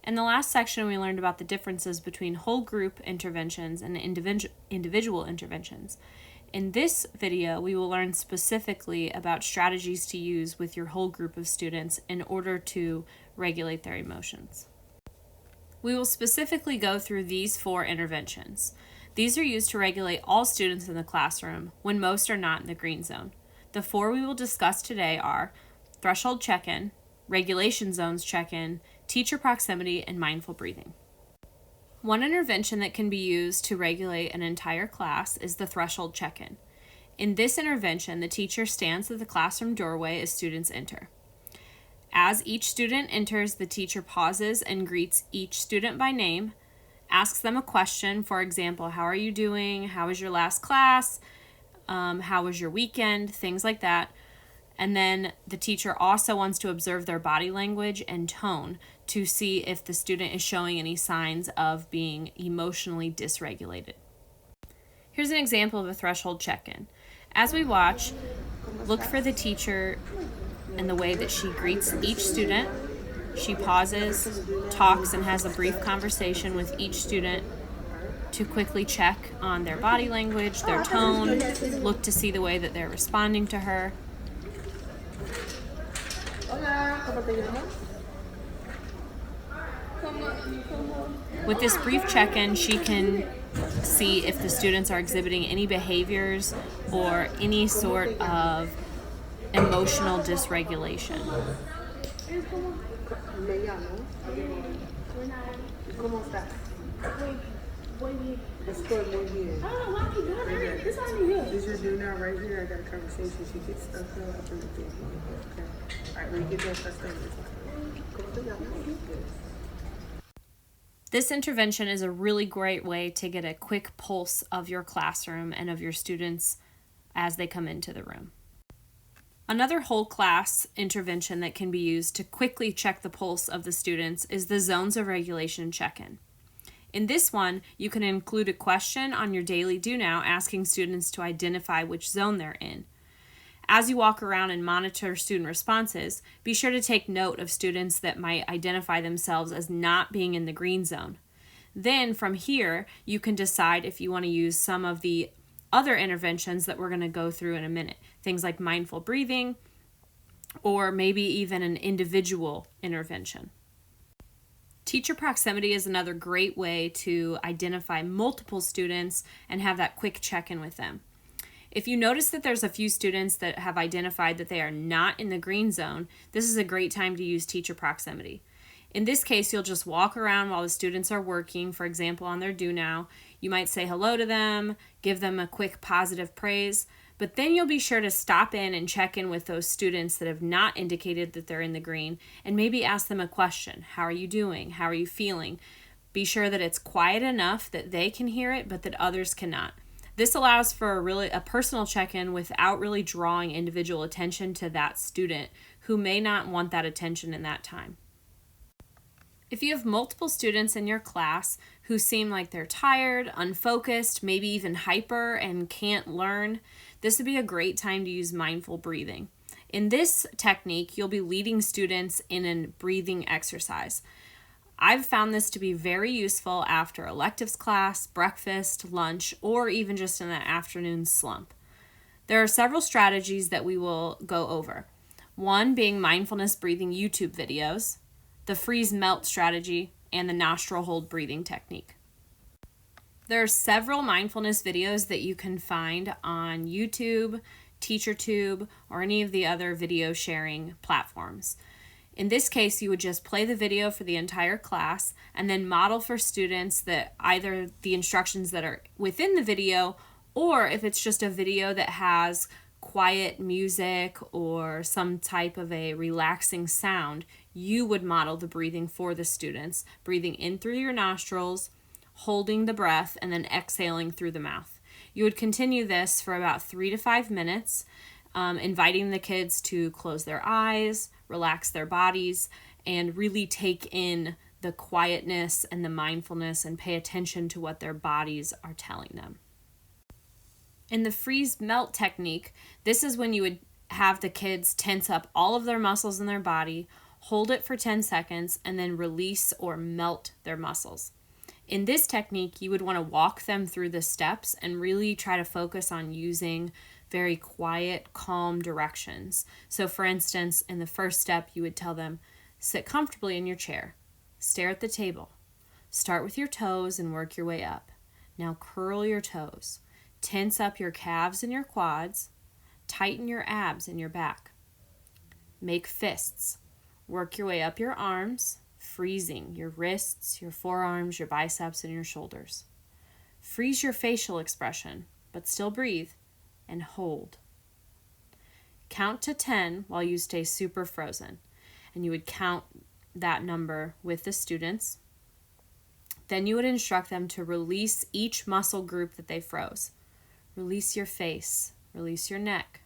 In the last section, we learned about the differences between whole group interventions and individual interventions. In this video, we will learn specifically about strategies to use with your whole group of students in order to regulate their emotions. We will specifically go through these 4 interventions. These are used to regulate all students in the classroom when most are not in the green zone. The 4 we will discuss today are threshold check-in, regulation zones check-in, teacher proximity, and mindful breathing. One intervention that can be used to regulate an entire class is the threshold check-in. In this intervention, the teacher stands at the classroom doorway as students enter. As each student enters, the teacher pauses and greets each student by name, asks them a question, for example, how are you doing? How was your last class? How was your weekend? Things like that. And then the teacher also wants to observe their body language and tone to see if the student is showing any signs of being emotionally dysregulated. Here's an example of a threshold check-in. As we watch, look for the teacher and the way that she greets each student. She pauses, talks, and has a brief conversation with each student to quickly check on their body language, their tone, look to see the way that they're responding to her. With this brief check-in, she can see if the students are exhibiting any behaviors or any sort of emotional dysregulation. Let's put one here. This is doing now right here. I got a conversation. She gets stuff up in the thing. Okay. All right, when you get that stuff done, This intervention is a really great way to get a quick pulse of your classroom and of your students as they come into the room. Another whole class intervention that can be used to quickly check the pulse of the students is the zones of regulation check-in. In this one, you can include a question on your daily do now asking students to identify which zone they're in. As you walk around and monitor student responses, be sure to take note of students that might identify themselves as not being in the green zone. Then from here, you can decide if you want to use some of the other interventions that we're going to go through in a minute. Things like mindful breathing, or maybe even an individual intervention. Teacher proximity is another great way to identify multiple students and have that quick check-in with them. If you notice that there's a few students that have identified that they are not in the green zone, this is a great time to use teacher proximity. In this case, you'll just walk around while the students are working, for example, on their do now. You might say hello to them, give them a quick positive praise, but then you'll be sure to stop in and check in with those students that have not indicated that they're in the green and maybe ask them a question. How are you doing? How are you feeling? Be sure that it's quiet enough that they can hear it, but that others cannot. This allows for a personal check-in without really drawing individual attention to that student who may not want that attention in that time. If you have multiple students in your class who seem like they're tired, unfocused, maybe even hyper and can't learn, this would be a great time to use mindful breathing. In this technique, you'll be leading students in a breathing exercise. I've found this to be very useful after electives class, breakfast, lunch, or even just in the afternoon slump. There are several strategies that we will go over. One being mindfulness breathing YouTube videos, the freeze-melt strategy, and the nostril hold breathing technique. There are several mindfulness videos that you can find on YouTube, TeacherTube, or any of the other video sharing platforms. In this case, you would just play the video for the entire class and then model for students that either the instructions that are within the video, or if it's just a video that has quiet music or some type of a relaxing sound, you would model the breathing for the students, breathing in through your nostrils, holding the breath, and then exhaling through the mouth. You would continue this for about 3 to 5 minutes, inviting the kids to close their eyes, relax their bodies, and really take in the quietness and the mindfulness and pay attention to what their bodies are telling them. In the freeze-melt technique, this is when you would have the kids tense up all of their muscles in their body, hold it for 10 seconds, and then release or melt their muscles. In this technique, you would want to walk them through the steps and really try to focus on using very quiet, calm directions. So for instance, in the first step, you would tell them, sit comfortably in your chair, stare at the table, start with your toes and work your way up. Now curl your toes, tense up your calves and your quads, tighten your abs and your back. Make fists, work your way up your arms, freezing your wrists, your forearms, your biceps, and your shoulders. Freeze your facial expression, but still breathe, and hold. Count to 10 while you stay super frozen, and you would count that number with the students. Then you would instruct them to release each muscle group that they froze. Release your face, release your neck,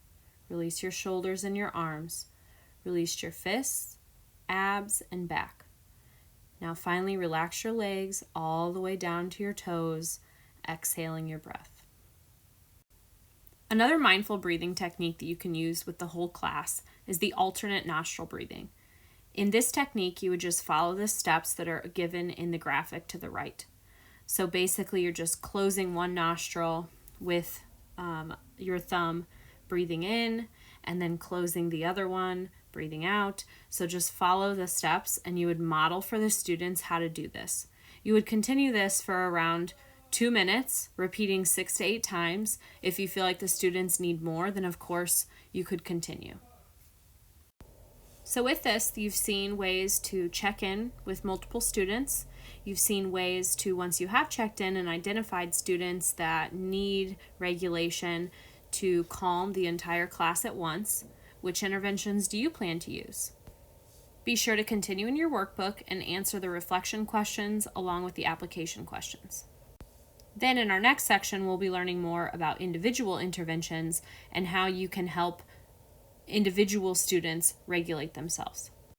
release your shoulders and your arms, release your fists, abs, and back. Now finally relax your legs all the way down to your toes, exhaling your breath. Another mindful breathing technique that you can use with the whole class is the alternate nostril breathing. In this technique, you would just follow the steps that are given in the graphic to the right. So basically, you're just closing one nostril with your thumb, breathing in, and then closing the other one, breathing out. So just follow the steps, and you would model for the students how to do this. You would continue this for around 2 minutes, repeating 6 to 8 times. If you feel like the students need more, then of course you could continue. So with this, you've seen ways to check in with multiple students. You've seen ways to, once you have checked in and identified students that need regulation, to calm the entire class at once. Which interventions do you plan to use? Be sure to continue in your workbook and answer the reflection questions along with the application questions. Then in our next section, we'll be learning more about individual interventions and how you can help individual students regulate themselves.